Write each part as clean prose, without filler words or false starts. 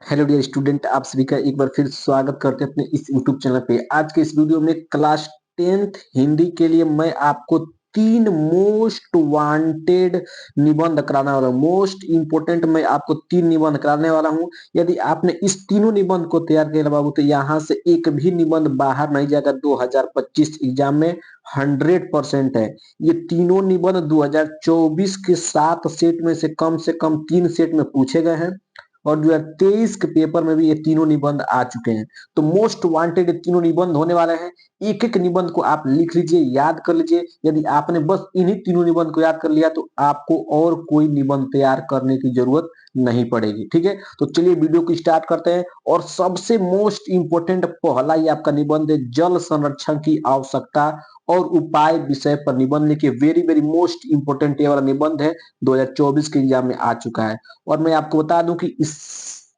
Hello dear student, आप सभी का एक बार फिर स्वागत करते हैं अपने इस यूट्यूब चैनल पे। आज के इस वीडियो में क्लास 10th हिंदी के लिए मैं आपको तीन मोस्ट वांटेड निबंध कराने वाला हूँ। मोस्ट इंपोर्टेंट मैं आपको तीन निबंध कराने वाला हूँ। यदि आपने इस तीनों निबंध को तैयार किया बाबू, तो यहाँ से एक भी निबंध बाहर नहीं जाएगा 2025 एग्जाम में। 100% है। ये तीनों निबंध 2024 के 7 सेट में से कम 3 सेट में पूछे गए हैं और 2023 के पेपर में भी ये तीनों निबंध आ चुके हैं। तो मोस्ट वांटेड तीनों निबंध होने वाले हैं। एक एक निबंध को आप लिख लीजिए, याद कर लीजिए। यदि आपने बस इन्हीं तीनों निबंध को याद कर लिया तो आपको और कोई निबंध तैयार करने की जरूरत नहीं पड़ेगी। ठीक है, तो चलिए वीडियो को स्टार्ट करते हैं। और सबसे मोस्ट इंपोर्टेंट पहला ही आपका निबंध है, जल संरक्षण की आवश्यकता और उपाय विषय पर निबंध लिखिए। वेरी वेरी मोस्ट इंपोर्टेंट ये वाला निबंध है, 2024 के एग्जाम में आ चुका है। और मैं आपको बता दूं कि इस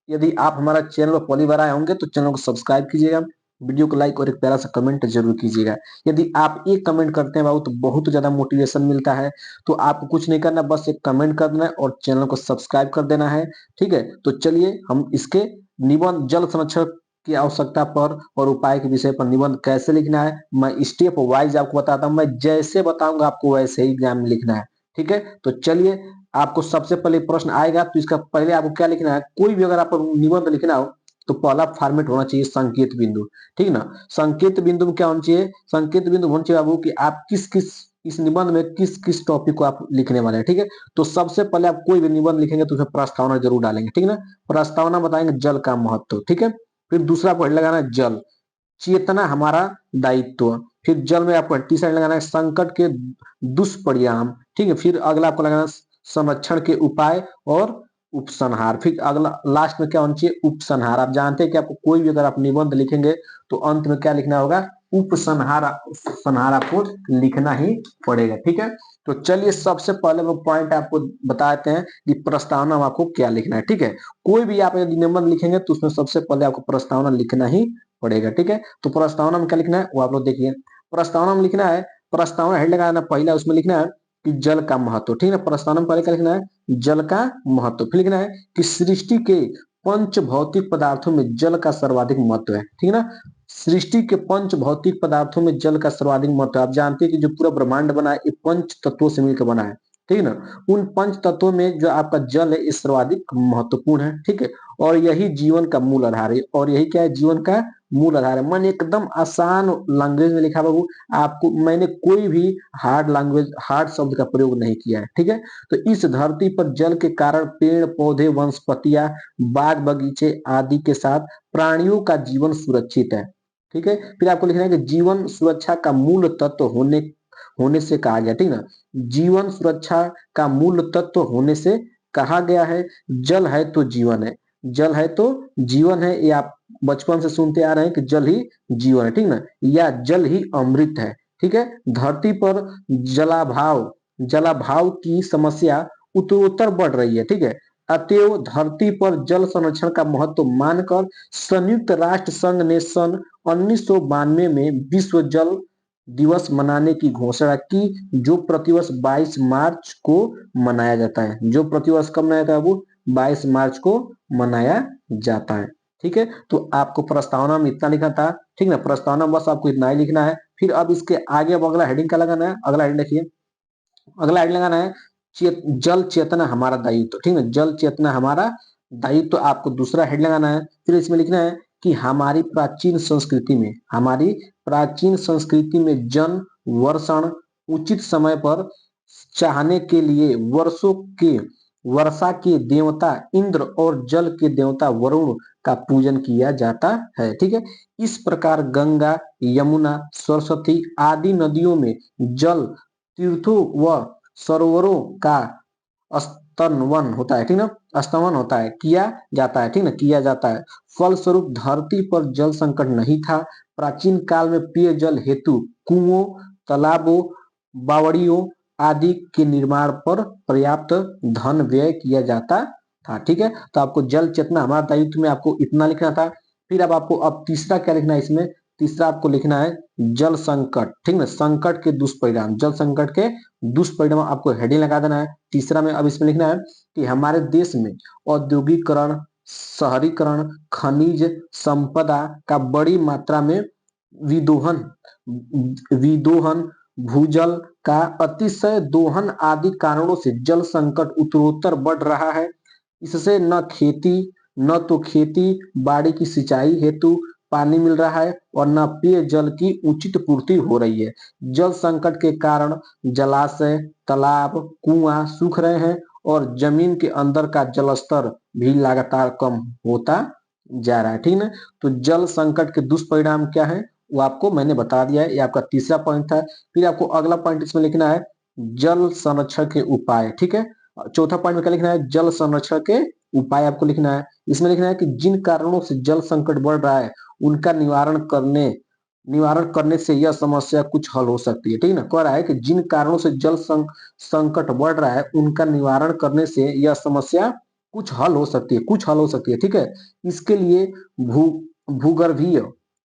यदि आप हमारा चैनल पर पहली बार आए होंगे तो चैनल को सब्सक्राइब कीजिएगा, वीडियो को लाइक और एक प्यारा सा कमेंट जरूर कीजिएगा। यदि आप एक कमेंट करते हैं बाबू तो बहुत ज्यादा मोटिवेशन मिलता है। तो आपको कुछ नहीं करना, बस एक कमेंट कर देना है और चैनल को सब्सक्राइब कर देना है। ठीक है, तो चलिए हम इसके निबंध जल संरक्षण की आवश्यकता पर और उपाय के विषय पर निबंध कैसे लिखना है मैं स्टेप वाइज आपको बताता हूँ। मैं जैसे बताऊंगा आपको वैसे ही एग्जाम में लिखना है। ठीक है, तो चलिए आपको सबसे पहले प्रश्न आएगा तो इसका पहले आपको क्या लिखना है। कोई भी अगर आपको निबंध लिखना हो तो पहला फॉर्मेट होना चाहिए संकेत बिंदु। ठीक ना, संकेत बिंदु में क्या होना चाहिए, संकेत बिंदु होना चाहिए बाबू कि आप किस किस इस निबंध में किस किस टॉपिक को आप लिखने वाले हैं। ठीक है, तो सबसे पहले आप कोई भी निबंध लिखेंगे तो उसमें प्रस्तावना जरूर डालेंगे। ठीक है ना, प्रस्तावना बताएंगे जल का महत्व। ठीक है, फिर दूसरा पॉइंट लगाना है जल चेतना हमारा दायित्व। फिर जल में आपको तीसरा लगाना है संकट के दुष्परिणाम। ठीक है, फिर अगला आपको लगाना है संरक्षण के उपाय और उपसंहार। फिर अगला लास्ट में क्या होना चाहिए, उपसंहार। आप जानते हैं कि आपको कोई भी अगर आप निबंध लिखेंगे तो अंत में क्या लिखना होगा, उपसंहार। उपसंहार आपको लिखना ही पड़ेगा। ठीक है, तो चलिए सबसे पहले वो पॉइंट आपको बताते हैं कि प्रस्तावना में आपको क्या लिखना है। ठीक है, कोई भी आप यदि निबंध लिखेंगे तो उसमें सबसे पहले आपको प्रस्तावना लिखना ही पड़ेगा। ठीक है, तो प्रस्तावना में क्या लिखना है वो आप लोग देखिए। प्रस्तावना में लिखना है, प्रस्तावना हेड लगाना पहला, उसमें लिखना है कि जल का महत्व। ठीक है, प्रस्तावना में पहले क्या लिखना है, जल का महत्व। फिर लिखना है कि सृष्टि के पंच भौतिक पदार्थों में जल का सर्वाधिक महत्व है। ठीक है ना, सृष्टि के पंच भौतिक पदार्थों में जल का सर्वाधिक महत्व है। आप जानते हैं कि जो पूरा ब्रह्मांड बना है ये पंच तत्वों से मिलकर बना है। ठीक है ना, उन पंच तत्वों में जो आपका जल है ये सर्वाधिक महत्वपूर्ण है। ठीक है, और यही जीवन का मूल आधार है। और यही क्या है, जीवन का मूल आधार है। मैंने एकदम आसान लैंग्वेज में लिखा बाबू, आपको मैंने कोई भी हार्ड लैंग्वेज हार्ड शब्द का प्रयोग नहीं किया है। ठीक है, तो इस धरती पर जल के कारण पेड़ पौधे वनस्पतियां बाग बगीचे आदि के साथ प्राणियों का जीवन सुरक्षित है। ठीक है, फिर आपको लिखना है कि जीवन सुरक्षा का मूल तत्व होने होने से कहा गया। ठीक ना, जीवन सुरक्षा का मूल तत्व होने से कहा गया है। जल है तो जीवन है, जल है तो जीवन है। ये आप बचपन से सुनते आ रहे हैं कि जल ही जीवन है। ठीक ना, या जल ही अमृत है। ठीक है, धरती पर जलाभाव जलाभाव की समस्या उत्तरोत्तर बढ़ रही है। ठीक है, अतएव धरती पर जल संरक्षण का महत्व मानकर संयुक्त राष्ट्र संघ ने सन 1992 में विश्व जल दिवस मनाने की घोषणा की, जो प्रतिवर्ष 22 मार्च को मनाया जाता है। जो प्रतिवर्ष कब मनाया जाता है वो 22 मार्च को मनाया जाता है। ठीक है, तो आपको प्रस्तावना में इतना लिखना था। ठीक ना, प्रस्तावना बस आपको इतना ही लिखना है। फिर अब इसके आगे अब अगला हेडिंग क्या लगाना है, अगला हेडिंग देखिए। अगला हेडिंग लगाना है जल चेतना हमारा दायित्व। ठीक है, जल चेतना हमारा दायित्व आपको दूसरा हेड लगाना है। फिर इसमें लिखना है कि हमारी प्राचीन संस्कृति में जन वर्षण उचित समय पर चाहने के लिए वर्षा के देवता इंद्र और जल के देवता वरुण का पूजन किया जाता है। ठीक है, इस प्रकार गंगा यमुना सरस्वती आदि नदियों में जल तीर्थों व सरोवरों का स्तनवन होता है। ठीक ना, स्तवन होता है, किया जाता है। ठीक ना, किया जाता है। फलस्वरूप धरती पर जल संकट नहीं था। प्राचीन काल में पेय जल हेतु कुओं तालाबों बावड़ियों आदि के निर्माण पर पर्याप्त धन व्यय किया जाता था। ठीक है, तो आपको जल चेतना हमारा दायित्व में आपको इतना लिखना था। फिर अब आपको अब तीसरा क्या लिखना है इसमें, तीसरा आपको लिखना है जल संकट। ठीक ना, संकट के दुष्परिणाम, जल संकट के दुष्परिणाम आपको हेडिंग लगा देना है तीसरा में। अब इसमें लिखना है कि हमारे देश में औद्योगिकरण शहरीकरण, खनिज संपदा का बड़ी मात्रा में विदोहन विदोहन, भूजल का अतिशय दोहन आदि कारणों से जल संकट उत्तरोत्तर बढ़ रहा है। इससे न तो खेती बाड़ी की सिंचाई हेतु पानी मिल रहा है और न पेय जल की उचित पूर्ति हो रही है। जल संकट के कारण जलाशय, तालाब, कुआं सूख रहे हैं और जमीन के अंदर का जल स्तर भी लगातार कम होता जा रहा है। ठीक है, तो जल संकट के दुष्परिणाम क्या है वो आपको मैंने बता दिया है। ये आपका तीसरा पॉइंट था। फिर आपको अगला पॉइंट इसमें लिखना है जल संरक्षण के उपाय। ठीक है, चौथा पॉइंट में क्या लिखना है, जल संरक्षण के उपाय आपको लिखना है। इसमें लिखना है कि जिन कारणों से जल संकट बढ़ रहा है उनका निवारण करने से यह समस्या कुछ हल हो सकती है। ठीक है ना, कह रहा है कि जिन कारणों से संकट बढ़ रहा है उनका निवारण करने से यह समस्या कुछ हल हो सकती है, कुछ हल हो सकती है। ठीक है, इसके लिए भू भूगर्भीय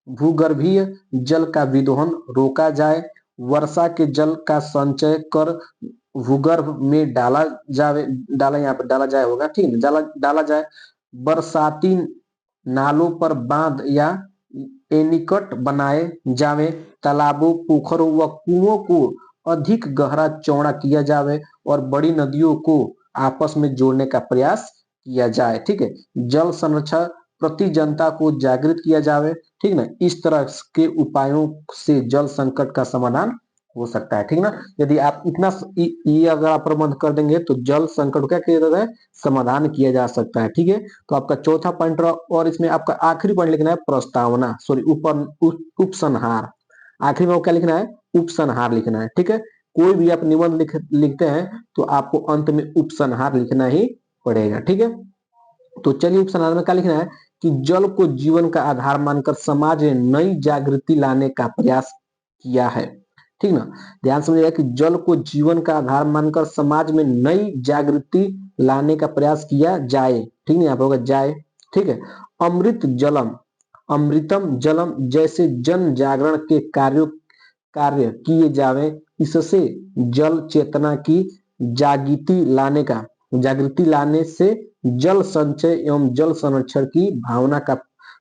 भूगर्भीय जल का विदोहन रोका जाए, वर्षा के जल का संचय कर भूगर्भ में डाला यहाँ पर डाला जाए होगा। ठीक है, डाला जाए, बरसाती नालों पर बांध या एनीकट बनाए जावे, तालाबों, पोखरों व कुओं को अधिक गहरा चौड़ा किया जावे और बड़ी नदियों को आपस में जोड़ने का प्रयास किया जाए। ठीक है, जल संरक्षण प्रति जनता को जागृत किया जावे। ठीक ना, इस तरह के उपायों से जल संकट का समाधान हो सकता है। ठीक ना, यदि आप ये अगर आप प्रबंध कर देंगे तो जल संकट का क्या किया है, समाधान किया जा सकता है। ठीक है, तो आपका चौथा पॉइंट और इसमें आपका आखिरी पॉइंट लिखना है प्रस्तावना, सॉरी उपसंहार। आखिरी में क्या लिखना है, उपसंहार लिखना है। ठीक है, कोई भी आप निबंध लिखते हैं तो आपको अंत में उपसंहार लिखना ही पड़ेगा। ठीक है, तो चलिए उपसंहार में क्या लिखना है कि जल को जीवन का आधार मानकर समाज में नई जागृति लाने का प्रयास किया है। ठीक ना, ध्यान समझिएगा कि जल को जीवन का आधार मानकर समाज में नई जागृति लाने का प्रयास किया जाए। ठीक है, यहाँ पर होगा जाए। ठीक है, अमृतम जलम जैसे जन जागरण के कार्य किए जावे, इससे जल चेतना की जागृति लाने से जल संचय एवं जल संरक्षण की भावना का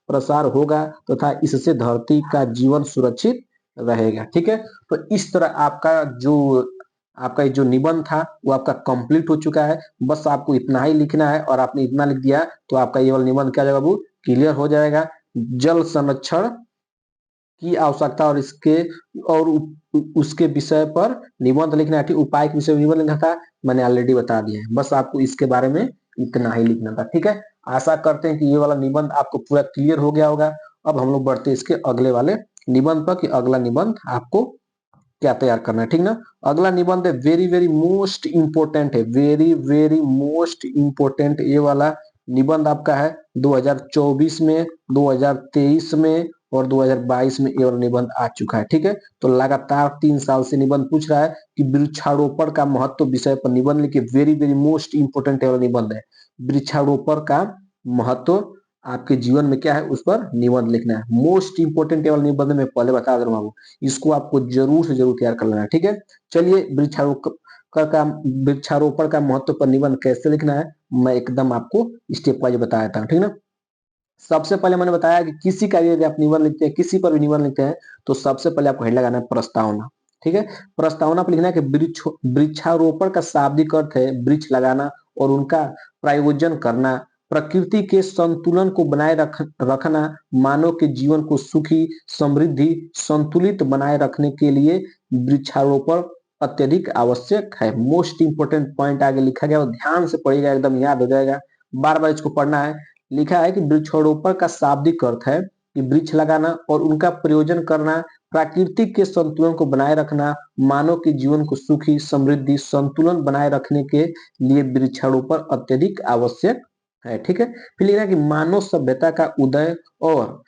प्रसार होगा तथा इससे धरती का जीवन सुरक्षित रहेगा। ठीक है, तो इस तरह आपका जो निबंध था वो आपका कंप्लीट हो चुका है। बस आपको इतना ही लिखना है और आपने इतना लिख दिया तो आपका ये वाला निबंध क्या जाएगा, वो क्लियर हो जाएगा। जल संरक्षण की आवश्यकता और उसके विषय पर निबंध लिखना है। उपाय के विषय में निबंध लिखना था, मैंने ऑलरेडी बता दिया है। बस आपको इसके बारे में इतना ही लिखना था। ठीक है, आशा करते हैं कि ये वाला निबंध आपको पूरा क्लियर हो गया होगा। अब हम लोग बढ़ते हैं इसके अगले वाले निबंध पर कि अगला निबंध आपको क्या तैयार करना है। ठीक ना, अगला निबंध है वेरी वेरी मोस्ट इंपोर्टेंट है, वेरी वेरी मोस्ट इंपोर्टेंट। ये वाला निबंध आपका है 2024 में, 2023 में और 2022 में ये वाला निबंध आ चुका है। ठीक है, तो लगातार 3 साल से निबंध पूछ रहा है कि वृक्षारोपण का महत्व विषय पर निबंध लिखिए। वेरी वेरी मोस्ट इंपोर्टेंट वाला निबंध है, वृक्षारोपण का महत्व आपके जीवन में क्या है उस पर निबंध लिखना है। मोस्ट इंपोर्टेंट वाला निबंध में पहले बता दे रहा हूँ, इसको आपको जरूर से जरूर तैयार कर लेना है। ठीक है, चलिए वृक्षारोपण का महत्व पर निबंध कैसे लिखना है मैं एकदम आपको स्टेप वाइज बता देता हूँ। ठीक ना, सबसे पहले मैंने बताया कि किसी का यदि आप निबंध लिखते हैं, किसी पर भी निबंध लिखते हैं तो सबसे पहले आपको हेड लगाना है प्रस्तावना। ठीक है, प्रस्तावना पर लिखना है कि वृक्षारोपण का शाब्दिक अर्थ है वृक्ष लगाना और उनका प्रायोजन करना, प्रकृति के संतुलन को बनाए रखना, मानव के जीवन को सुखी, समृद्धि, संतुलित बनाए रखने के लिए वृक्षारोपण अत्यधिक आवश्यक है। मोस्ट इंपोर्टेंट पॉइंट आगे लिखा गया और ध्यान से पढ़िएगा, एकदम याद हो जाएगा, बार बार इसको पढ़ना है। लिखा है कि वृक्षारोपण का शाब्दिक अर्थ है कि वृक्ष लगाना और उनका प्रयोजन करना, प्राकृतिक के संतुलन को बनाए रखना, मानव के जीवन को सुखी, समृद्धि, संतुलन बनाए रखने के लिए वृक्षारोपण अत्यधिक आवश्यक है। ठीक है, फिर लिखा है कि मानव सभ्यता का उदय और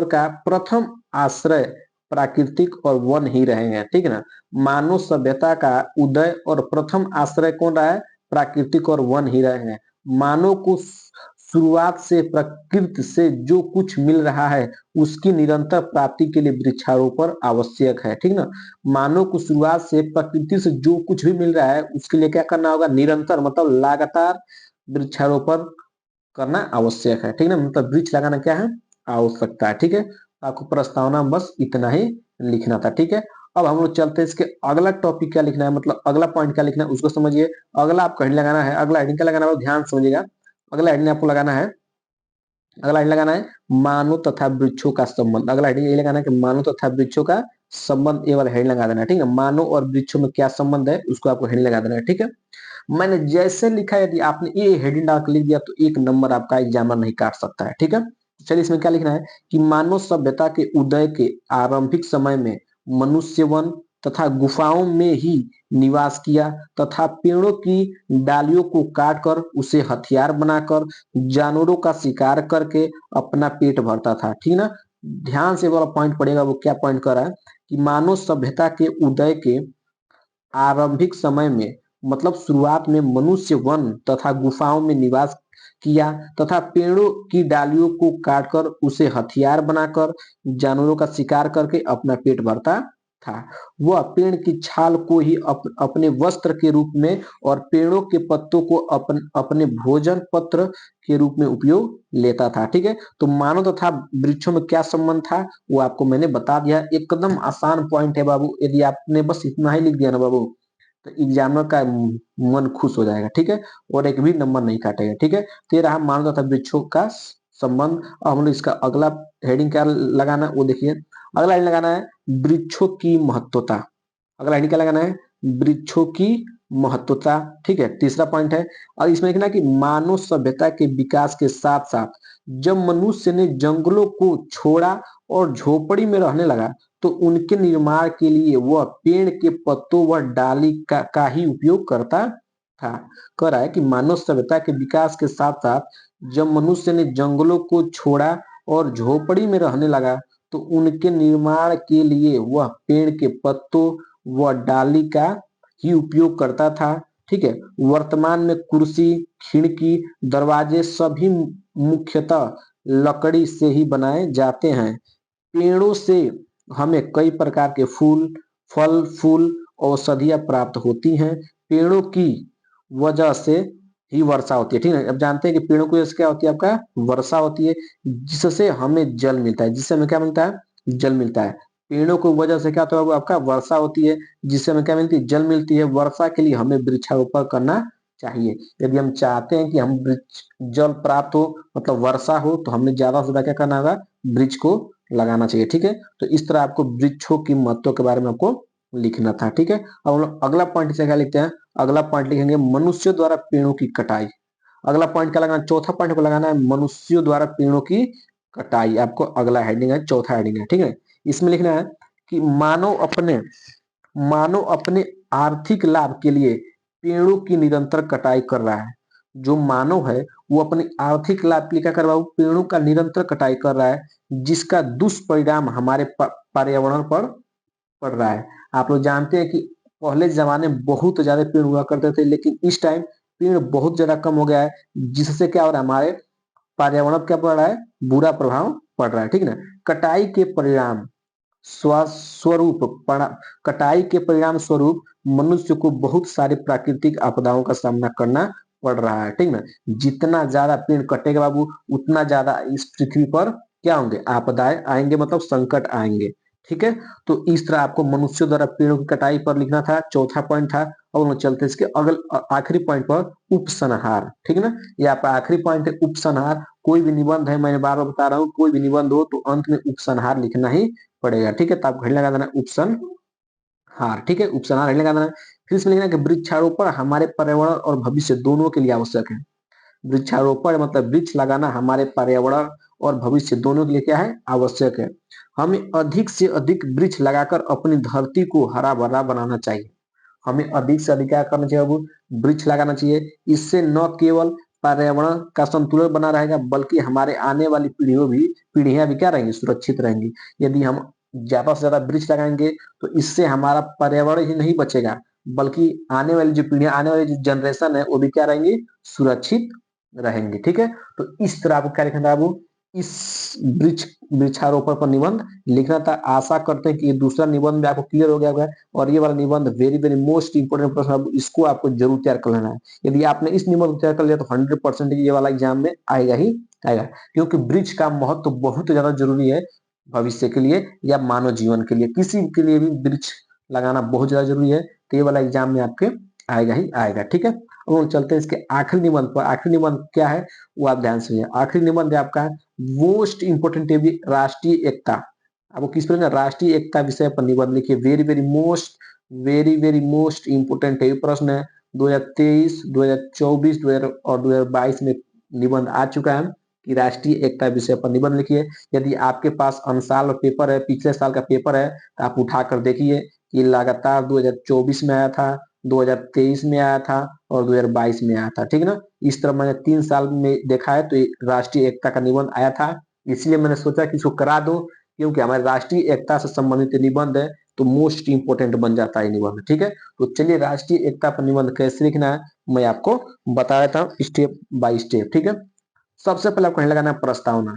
का प्रथम आश्रय प्राकृतिक और वन ही रहे हैं। ठीक है ना, मानव सभ्यता का उदय और प्रथम आश्रय कौन रहा है, प्राकृतिक और वन ही रहे हैं। मानव को शुरुआत से प्रकृति से जो कुछ मिल रहा है उसकी निरंतर प्राप्ति के लिए वृक्षारोपण आवश्यक है। ठीक ना, मानव को शुरुआत से प्रकृति से जो कुछ भी मिल रहा है उसके लिए क्या करना होगा, निरंतर मतलब लगातार वृक्षारोपण करना आवश्यक है, ठीक है ना, मतलब वृक्ष लगाना क्या है, आवश्यकता है, ठीक है। आपको प्रस्तावना बस इतना ही लिखना था, ठीक है। अब हम लोग चलते हैं इसके अगला टॉपिक क्या लिखना है, मतलब अगला पॉइंट क्या लिखना है उसको समझिए। अगला आपको हेडिंग लगाना है, अगला हेडिंग क्या लगाना है ध्यान समझिएगा। अगला हेडिंग आपको लगाना है, अगला हेडिंग लगाना है मानव तथा वृक्षों का संबंध। अगला हेडिंग ये लगाना है कि मानव तथा वृक्षों का संबंध, ये वाला हेडिंग लगा देना है, ठीक है। मानव और वृक्षों में क्या संबंध है उसको आपको हेडिंग लगा देना है, ठीक है। मैंने जैसे लिखा है, यदि आपने ये हेडिंग डाल के लिख दिया तो 1 नंबर आपका एग्जामिनर नहीं काट सकता है, ठीक है। चलिए इसमें क्या लिखना है कि मानव सभ्यता के उदय के आरंभिक समय में मनुष्य वन तथा गुफाओं में ही निवास किया तथा पेड़ों की डालियों को काटकर उसे हथियार बनाकर जानवरों का शिकार करके अपना पेट भरता था, ठीक ना। ध्यान से वाला पॉइंट पड़ेगा, वो क्या पॉइंट कर रहा है कि मानव सभ्यता के उदय के आरंभिक समय में मतलब शुरुआत में मनुष्य वन तथा गुफाओं में निवास किया तथा पेड़ों की डालियों को काटकर उसे हथियार बनाकर जानवरों का शिकार करके अपना पेट भरता था। वह पेड़ की छाल को ही अपने वस्त्र के रूप में और पेड़ों के पत्तों को अपने भोजन पत्र के रूप में उपयोग लेता था, ठीक है। तो मानव तथा वृक्षों में क्या संबंध था वो आपको मैंने बता दिया। एकदम आसान पॉइंट है बाबू, यदि आपने बस इतना ही लिख दिया ना बाबू तो एग्जामिनर का मन खुश हो जाएगा, ठीक है, और एक भी नंबर नहीं काटेगा, ठीक है। तो ये रहा मानव तथा वृक्षों का संबंध। अब हम लोग इसका अगला हेडिंग क्या लगाना है वो देखिए। अगला हेडिंग लगाना है वृक्षों की महत्वता। अगला हेडिंग क्या लगाना है, वृक्षों की महत्वता, ठीक है, तीसरा पॉइंट है। और इसमें लिखना है कि मानव सभ्यता के विकास के साथ साथ जब मनुष्य ने जंगलों को छोड़ा और झोपड़ी में रहने लगा तो उनके निर्माण के लिए वह पेड़ के पत्तों व डाली का ही उपयोग करता था। कह रहा है कि मानव सभ्यता के विकास के साथ साथ जब मनुष्य ने जंगलों को छोड़ा और झोपड़ी में रहने लगा तो उनके निर्माण के लिए वह पेड़ के पत्तों व डाली का ही उपयोग करता था, ठीक है। वर्तमान में कुर्सी, खिड़की, दरवाजे सभी मुख्यतः लकड़ी से ही बनाए जाते हैं। पेड़ों से हमें कई प्रकार के फूल, फल, फूल, औषधियां प्राप्त होती हैं। पेड़ों की वजह से ही वर्षा होती है, ठीक है। अब जानते हैं कि पेड़ों की वजह से क्या होती है, आपका वर्षा होती है, जिससे हमें जल मिलता है। जिससे हमें क्या मिलता है, जल मिलता है। पेड़ों की वजह से क्या होता है, आपका वर्षा होती है, जिससे हमें क्या मिलती है, जल मिलती है। वर्षा के लिए हमें वृक्षारोपण करना चाहिए। यदि हम चाहते हैं कि हम वृक्ष जल प्राप्त हो मतलब वर्षा हो तो हमने ज्यादा से ज्यादा क्या करना होगा, वृक्ष को लगाना चाहिए, ठीक है। तो इस तरह आपको वृक्षों की महत्व के बारे में आपको लिखना था, ठीक है। अब हम लोग अगला पॉइंट से क्या लिखते हैं, अगला पॉइंट लिखेंगे मनुष्य द्वारा पेड़ों की कटाई। अगला पॉइंट क्या लगाना, चौथा पॉइंट को लगाना है मनुष्यों द्वारा पेड़ों की कटाई। आपको अगला हेडिंग है, चौथा हेडिंग है, ठीक है। इसमें लिखना है कि मानव अपने आर्थिक लाभ के लिए पेड़ों की निरंतर कटाई कर रहा है। जो मानव है वो अपने आर्थिक लाभ के लिए क्या कर रहा है, पेड़ों का निरंतर कटाई कर रहा है, जिसका दुष्परिणाम हमारे पर्यावरण पर पड़ रहा है। आप लोग जानते हैं कि पहले जमाने में बहुत ज्यादा पेड़ हुआ करते थे, लेकिन इस टाइम पेड़ बहुत ज्यादा कम हो गया है, जिससे क्या हो रहा है, हमारे पर्यावरण पर क्या पड़ रहा है, बुरा प्रभाव पड़ रहा है, ठीक है ना। कटाई के परिणाम स्वरूप कटाई के परिणाम स्वरूप मनुष्य को बहुत सारे प्राकृतिक आपदाओं का सामना करना पड़ रहा है, ठीक ना। जितना ज्यादा पेड़ कटेगा बाबू उतना ज्यादा इस पृथ्वी पर क्या होंगे, आपदाएं आएंगे, मतलब संकट आएंगे, ठीक है। तो इस तरह आपको मनुष्यों द्वारा पेड़ों की कटाई पर लिखना था, चौथा पॉइंट था। और हम चलते इसके अगल आखिरी पॉइंट पर उपसंहार, ठीक है ना। ये आपका आखिरी पॉइंट है उपसंहार। कोई भी निबंध है, मैंने बार बार बता रहा हूँ, कोई भी निबंध हो तो अंत में उपसंहार लिखना ही पड़ेगा, ठीक है। तो आप घड़ी लगा देना उपसंहार, ठीक है, उपसंहार घड़ी लगा देना। फिर इसमें लिखना कि वृक्षारोपण हमारे पर्यावरण और भविष्य दोनों के लिए आवश्यक है। वृक्षारोपण मतलब वृक्ष लगाना हमारे पर्यावरण और भविष्य दोनों के लिए क्या है, आवश्यक है। हमें अधिक से अधिक वृक्ष लगाकर अपनी धरती को हरा भरा बनाना चाहिए। हमें अधिक से अधिक क्या करना चाहिए, अब वृक्ष लगाना चाहिए। इससे न केवल पर्यावरण का संतुलन बना रहेगा बल्कि हमारे आने वाली पीढ़ियां भी क्या रहेंगी, सुरक्षित रहेंगी। यदि हम ज्यादा से ज्यादा वृक्ष लगाएंगे तो इससे हमारा पर्यावरण ही नहीं बचेगा बल्कि आने वाली जो पीढ़ियां, आने वाली जो जनरेशन है वो भी क्या रहेंगी, सुरक्षित रहेंगे, ठीक है। तो इस तरह आपको क्या लिखना है बाबू, इस वृक्ष वृक्षारोपण पर निबंध लिखना था। आशा करते हैं कि ये दूसरा निबंध भी आपको क्लियर हो गया होगा और ये वाला निबंध वेरी वेरी मोस्ट इंपोर्टेंट प्रश्न, इसको आपको जरूर तैयार कर लेना है। यदि आपने इस निबंध को तैयार कर लिया तो 100% ये वाला एग्जाम में आएगा ही आएगा, क्योंकि वृक्ष का महत्व तो बहुत ज्यादा जरूरी है भविष्य के लिए या मानव जीवन के लिए, किसी के लिए भी वृक्ष लगाना बहुत ज्यादा जरूरी है। तो ये वाला एग्जाम में आपके आएगा ही आएगा। ठीक है, अब हम चलते हैं इसके आखिरी निबंध पर। आखिरी निबंध क्या है वो आप ध्यान सुनिए। आखिरी निबंध है आपका मोस्ट इंपोर्टेंट है राष्ट्रीय एकता। आपको किस पर राष्ट्रीय एकता विषय पर निबंध लिखिए। वेरी वेरी मोस्ट इंपोर्टेंट है ये प्रश्न है। 2023, 2024, 2000 और 2022 में निबंध आ चुका है कि राष्ट्रीय एकता विषय पर निबंध लिखिए। यदि आपके पास अनुसार पेपर है, पिछले साल का पेपर है, तो आप उठाकर देखिए कि लगातार 2024 में आया था, 2023 में आया था और 2022 में आया था। ठीक है ना, इस तरह मैंने 3 साल में देखा है तो राष्ट्रीय एकता का निबंध आया था, इसलिए मैंने सोचा कि इसको करा दूं, क्योंकि हमारे राष्ट्रीय एकता से संबंधित निबंध है तो मोस्ट इंपोर्टेंट बन जाता है निबंध। ठीक है, तो चलिए राष्ट्रीय एकता पर निबंध कैसे लिखना है मैं आपको बता देता हूँ स्टेप बाय स्टेप। ठीक है, सबसे पहले आपको लगाना है प्रस्तावना।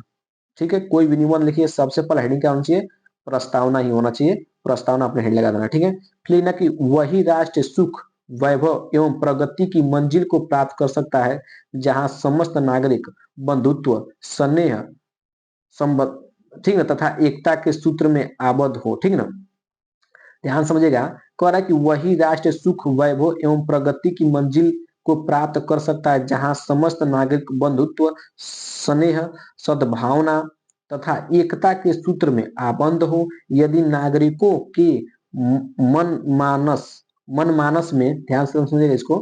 ठीक है, कोई भी निबंध लिखिए सबसे पहले हेडिंग क्या होना चाहिए, प्रस्तावना ही होना चाहिए। प्रस्तावना अपने हेड लगा देना। ठीक है, फिर ना कि वही राष्ट्र सुख, वैभव एवं प्रगति की मंजिल को प्राप्त कर सकता है जहां समस्त नागरिक बंधुत्व, स्नेह, ठीक है तथा एकता के सूत्र में आबद्ध हो। ठीक है ना, ध्यान समझिएगा। कह रहा है कि वही राष्ट्र सुख, वैभव एवं प्रगति की मंजिल को प्राप्त कर सकता है जहां समस्त नागरिक बंधुत्व, स्नेह, सद्भावना तथा एकता के सूत्र में आबद्ध हो। यदि नागरिकों के मन मानस मन मानस में, ध्यान से समझिएगा इसको,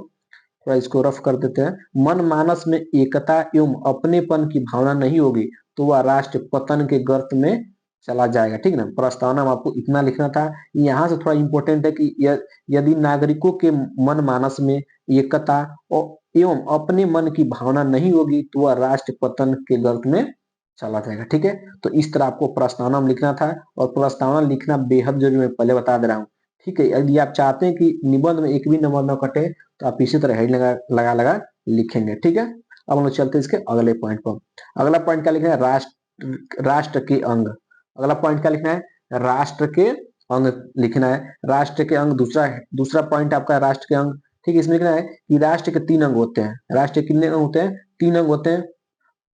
थोड़ा इसको रफ कर देते हैं। मन मानस में एकता एवं अपनेपन की भावना नहीं होगी तो वह राष्ट्र पतन के गर्त में चला जाएगा। ठीक है ना, प्रस्तावना में आपको इतना लिखना था। यहाँ से थोड़ा इंपॉर्टेंट है कि यदि नागरिकों के मन मानस में एकता एवं अपने मन की भावना नहीं होगी तो वह राष्ट्र पतन के गर्त में चला जाएगा। ठीक है, तो इस तरह आपको प्रस्तावना में लिखना था और प्रस्तावना लिखना बेहद जरूरी, मैं पहले बता दे रहा हूँ। ठीक है, यदि आप चाहते हैं कि निबंध में एक भी नंबर न कटे तो आप इसी तरह हेड लगा लिखेंगे। ठीक है, अब हम लोग चलते हैं इसके अगले पॉइंट पर। अगला पॉइंट क्या लिखना है, राष्ट्र के अंग। अगला पॉइंट क्या लिखना है, राष्ट्र के अंग लिखना है। राष्ट्र के अंग दूसरा दूसरा पॉइंट आपका राष्ट्र के अंग। ठीक है, इसमें लिखना है कि राष्ट्र के 3 अंग होते हैं। राष्ट्र के कितने अंग होते हैं, 3 अंग होते हैं।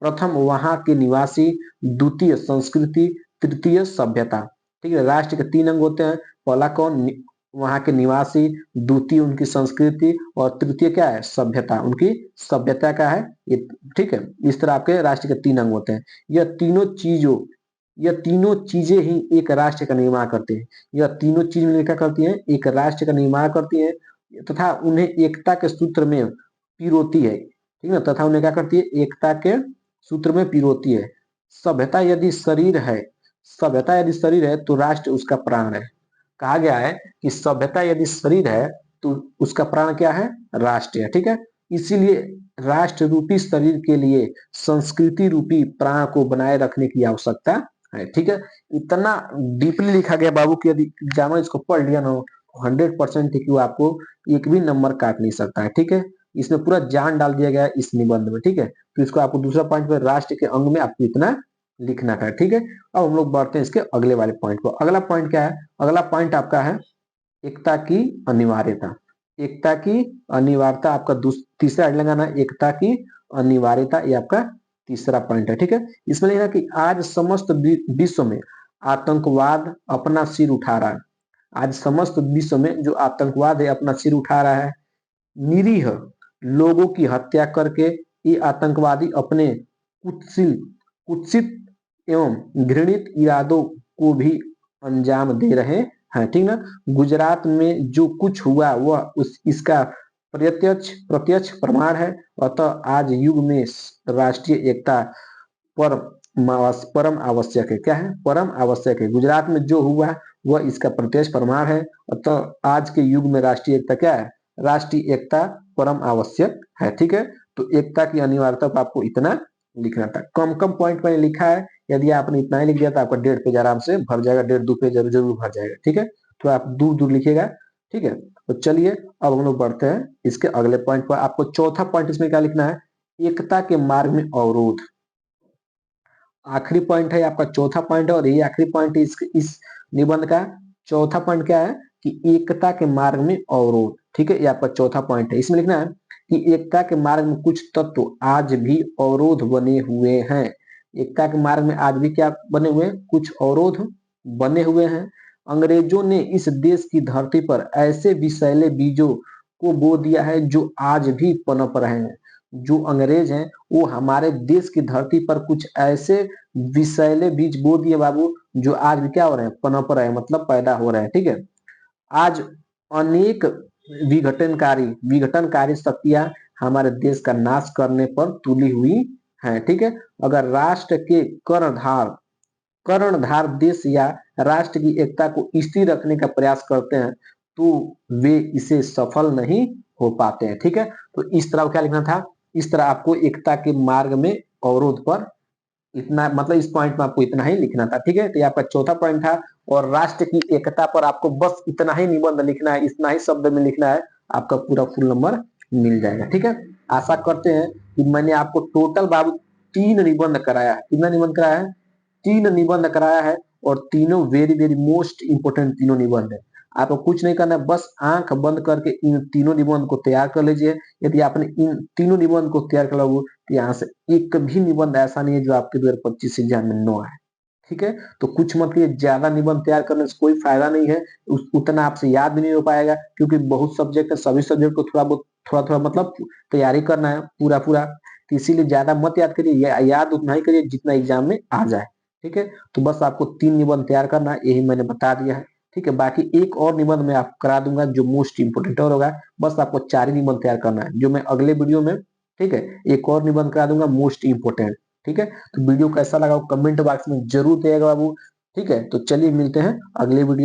प्रथम वहां के निवासी, द्वितीय संस्कृति, तृतीय सभ्यता। ठीक है, राष्ट्र के 3 अंग होते हैं। पहला कौन, वहां के निवासी, द्वितीय उनकी संस्कृति और तृतीय क्या है, सभ्यता, उनकी सभ्यता क्या है ये। ठीक है, इस तरह आपके राष्ट्र के 3 अंग होते हैं। यह तीनों चीजें ही एक राष्ट्र का निर्माण करते हैं। यह तीनों चीज में क्या करती हैं, एक राष्ट्र का निर्माण करती हैं तथा उन्हें एकता के सूत्र में पिरोती है। ठीक है, तथा उन्हें क्या करती है, एकता के सूत्र में पिरोती है। सभ्यता यदि शरीर है सभ्यता यदि शरीर है तो राष्ट्र उसका प्राण है। कहा गया है कि सभ्यता यदि शरीर है तो उसका प्राण क्या है, राष्ट्र है। ठीक है, इसीलिए राष्ट्र रूपी शरीर के लिए संस्कृति रूपी प्राण को बनाए रखने की आवश्यकता है। ठीक है, इतना डीपली लिखा गया बाबू की यदि एग्जामिनर इसको पढ़ लिया ना 100% कि वो आपको एक भी नंबर काट नहीं सकता है। ठीक है, इसमें पूरा जान डाल दिया गया है इस निबंध में। ठीक है, तो इसको आपको दूसरा पॉइंट पर राष्ट्र के अंग में आपको इतना लिखना था। ठीक है, अब हम लोग बढ़ते हैं इसके अगले वाले पॉइंट पर। अगला पॉइंट क्या है, अगला पॉइंट आपका है एकता की अनिवार्यता। एकता की अनिवार्यता आपका तीसरा हेड लगाना है, एकता की अनिवार्यता, ये आपका तीसरा पॉइंट है। ठीक है, इसमें लिखा कि आज समस्त विश्व में आतंकवाद अपना सिर उठा रहा है। आज समस्त विश्व में जो आतंकवाद है अपना सिर उठा रहा है। निरीह लोगों की हत्या करके ये आतंकवादी अपने कुत्सित एवं घृणित इरादों को भी अंजाम दे रहे हैं। ठीक ना, गुजरात में जो कुछ हुआ वह इसका प्रत्यक्ष प्रमाण है। अतः आज युग में राष्ट्रीय एकता पर परम आवश्यक है। क्या है, परम आवश्यक है। गुजरात में जो हुआ वह इसका प्रत्यक्ष प्रमाण है। अतः आज के युग में राष्ट्रीय एकता क्या है, राष्ट्रीय एकता परम आवश्यक है। ठीक है, तो एकता की अनिवार्यता पर आपको इतना लिखना था। कम कम पॉइंट मैंने लिखा है, यदि आपने इतना ही लिख दिया तो आपका 1.5 पेज आराम से भर जाएगा, 1.5-2 पेज जरूर भर जाएगा। ठीक है, तो आप दूर दूर लिखिएगा। ठीक है, तो चलिए अब हम लोग बढ़ते हैं इसके अगले पॉइंट पर। आपको चौथा पॉइंट इसमें क्या लिखना है, एकता के मार्ग में अवरोध। आखिरी पॉइंट है आपका, चौथा पॉइंट है, और ये आखिरी पॉइंट है इस निबंध का। चौथा पॉइंट क्या है कि एकता के मार्ग में अवरोध। ठीक है, ये आपका चौथा पॉइंट है। इसमें लिखना है कि एकता के मार्ग में कुछ तत्व आज भी अवरोध बने हुए हैं। एकता के मार्ग में आज भी क्या बने हुए हैं? कुछ अवरोध बने हुए हैं। अंग्रेजों ने इस देश की धरती पर ऐसे विषैले बीजों को बो दिया है जो आज भी पनप रहे हैं। जो अंग्रेज हैं वो हमारे देश की धरती पर कुछ ऐसे विषैले बीज बो दिए बाबू, जो आज भी क्या हो रहे हैं? पनप रहे हैं, मतलब पैदा हो रहे हैं। ठीक है, आज अनेक विघटनकारी शक्तियां हमारे देश का नाश करने पर तुली हुई हैं। ठीक है, अगर राष्ट्र के कर्णधार देश या राष्ट्र की एकता को स्थिर रखने का प्रयास करते हैं तो वे इसे सफल नहीं हो पाते हैं। ठीक है, तो इस तरह क्या लिखना था? इस तरह आपको एकता के मार्ग में अवरोध पर इतना, मतलब इस पॉइंट में आपको इतना ही लिखना था। ठीक है, तो ये आपका चौथा पॉइंट था। और राष्ट्र की एकता पर आपको बस इतना ही निबंध लिखना है, इतना ही शब्द में लिखना है, आपका पूरा फुल नंबर मिल जाएगा। ठीक है, आशा करते हैं कि मैंने आपको टोटल बाबू 3 निबंध कराया है। कितना निबंध कराया है? 3 निबंध कराया है, और तीनों वेरी वेरी मोस्ट इंपोर्टेंट तीनों निबंध है। आपको कुछ नहीं करना है, बस आंख बंद करके इन तीनों निबंध को तैयार कर लीजिए। यदि आपने इन तीनों निबंध को तैयार कर लोगे तो यहाँ से एक भी निबंध ऐसा नहीं है जो आपके 2025 एग्जाम में नो आए। ठीक है, तो कुछ मत करिए, ज्यादा निबंध तैयार करने से कोई फायदा नहीं है। उतना आपसे याद भी नहीं हो पाएगा, क्योंकि बहुत सब्जेक्ट है, सभी सब्जेक्ट को थोड़ा थोड़ा मतलब तैयारी करना है पूरा पूरा। तो इसीलिए ज्यादा मत याद करिए, याद उतना ही करिए जितना एग्जाम में आ जाए। ठीक है, तो बस आपको 3 निबंध तैयार करना है, यही मैंने बता दिया है। ठीक है, बाकी एक और निबंध मैं आपको करा दूंगा जो मोस्ट इंपोर्टेंट और होगा। बस आपको 4 ही निबंध तैयार करना है, जो मैं अगले वीडियो में, ठीक है, एक और निबंध करा दूंगा मोस्ट इंपोर्टेंट। ठीक है, तो वीडियो कैसा लगा कमेंट बॉक्स में जरूर दिएगा बाबू। ठीक है, तो चलिए मिलते हैं अगले वीडियो।